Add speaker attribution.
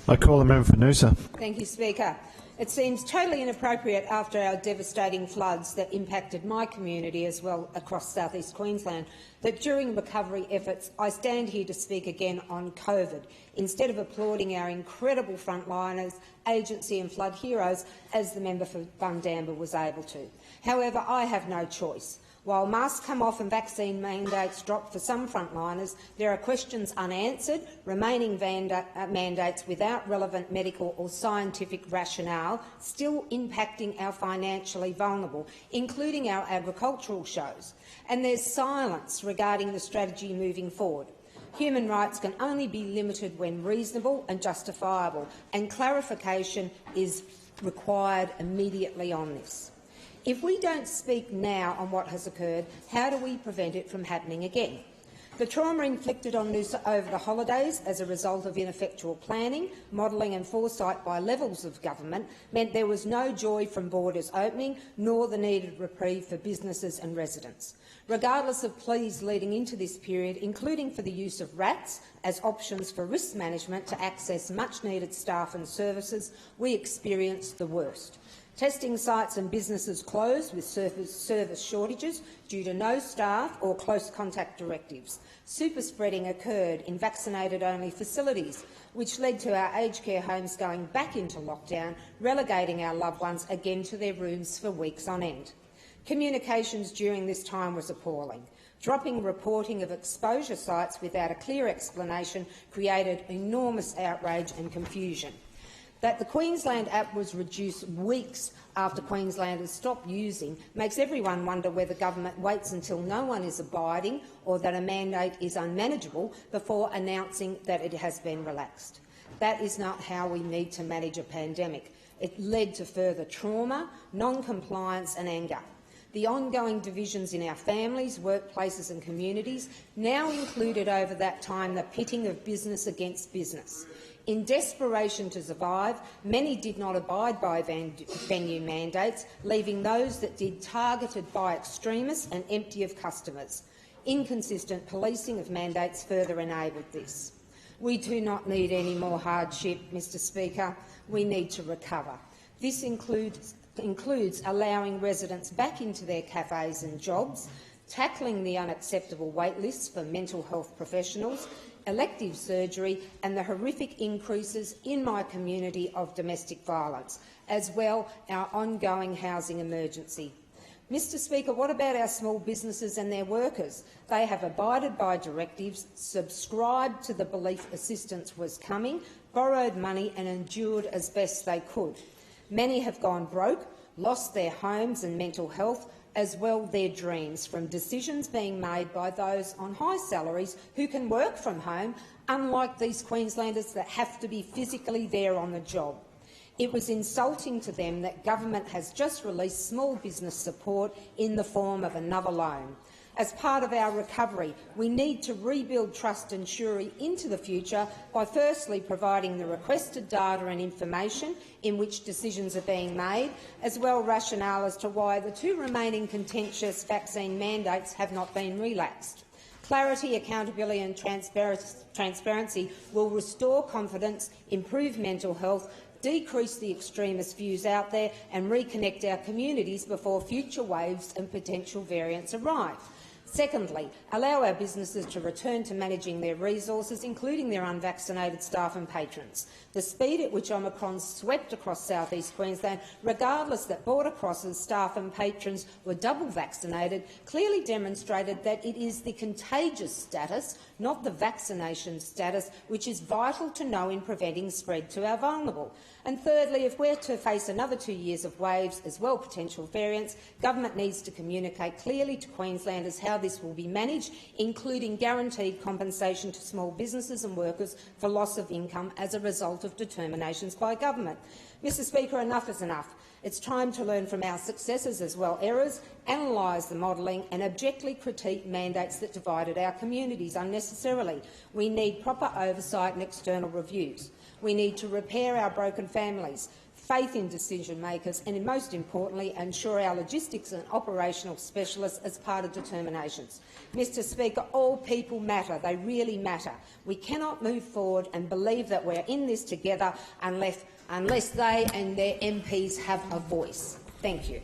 Speaker 1: I call the member for Noosa.
Speaker 2: Thank you, Speaker. It seems totally inappropriate after our devastating floods that impacted my community as well across South-East Queensland that during recovery efforts I stand here to speak again on COVID instead of applauding our incredible frontliners, agency and flood heroes as the member for Bundamba was able to. However, I have no choice. While masks come off and vaccine mandates drop for some frontliners, there are questions unanswered, remaining mandates without relevant medical or scientific rationale still impacting our financially vulnerable, including our agricultural shows. And there's silence regarding the strategy moving forward. Human rights can only be limited when reasonable and justifiable, and clarification is required immediately on this. If we don't speak now on what has occurred, how do we prevent it from happening again? The trauma inflicted on Noosa over the holidays as a result of ineffectual planning, modelling and foresight by levels of government meant there was no joy from borders opening nor the needed reprieve for businesses and residents. Regardless of pleas leading into this period, including for the use of RATs as options for risk management to access much-needed staff and services, we experienced the worst. Testing sites and businesses closed with service shortages due to no staff or close contact directives. Super spreading occurred in vaccinated-only facilities, which led to our aged care homes going back into lockdown, relegating our loved ones again to their rooms for weeks on end. Communications during this time was appalling. Dropping reporting of exposure sites without a clear explanation created enormous outrage and confusion. That the Queensland app was reduced weeks after Queenslanders stopped using makes everyone wonder whether government waits until no one is abiding or that a mandate is unmanageable before announcing that it has been relaxed. That is not how we need to manage a pandemic. It led to further trauma, non-compliance and anger. The ongoing divisions in our families, workplaces and communities now included over that time the pitting of business against business. In desperation to survive, many did not abide by venue mandates, leaving those that did targeted by extremists and empty of customers. Inconsistent policing of mandates further enabled this. We do not need any more hardship, Mr Speaker. We need to recover. This includes allowing residents back into their cafes and jobs, tackling the unacceptable wait lists for mental health professionals, elective surgery and the horrific increases in my community of domestic violence, as well our ongoing housing emergency. Mr Speaker, what about our small businesses and their workers? They have abided by directives, subscribed to the belief assistance was coming, borrowed money and endured as best they could. Many have gone broke, lost their homes and mental health, as well their dreams, from decisions being made by those on high salaries who can work from home, unlike these Queenslanders that have to be physically there on the job. It was insulting to them that government has just released small business support in the form of another loan. As part of our recovery, we need to rebuild trust and surety into the future by firstly providing the requested data and information in which decisions are being made, as well as rationale as to why the two remaining contentious vaccine mandates have not been relaxed. Clarity, accountability and transparency will restore confidence, improve mental health, decrease the extremist views out there and reconnect our communities before future waves and potential variants arrive. Secondly, allow our businesses to return to managing their resources, including their unvaccinated staff and patrons. The speed at which Omicron swept across South-East Queensland, regardless that border crossers, staff and patrons were double vaccinated, clearly demonstrated that it is the contagious status, not the vaccination status, which is vital to know in preventing spread to our vulnerable. And thirdly, if we're to face another 2 years of waves as well potential variants, government needs to communicate clearly to Queenslanders how this will be managed, including guaranteed compensation to small businesses and workers for loss of income as a result of determinations by government. Mr Speaker, enough is enough. It's time to learn from our successes as well errors, analyse the modelling and objectively critique mandates that divided our communities unnecessarily. We need proper oversight and external reviews. We need to repair our broken families, faith in decision-makers and, most importantly, ensure our logistics and operational specialists as part of determinations. Mr Speaker, all people matter. They really matter. We cannot move forward and believe that we're in this together unless they and their MPs have a voice. Thank you.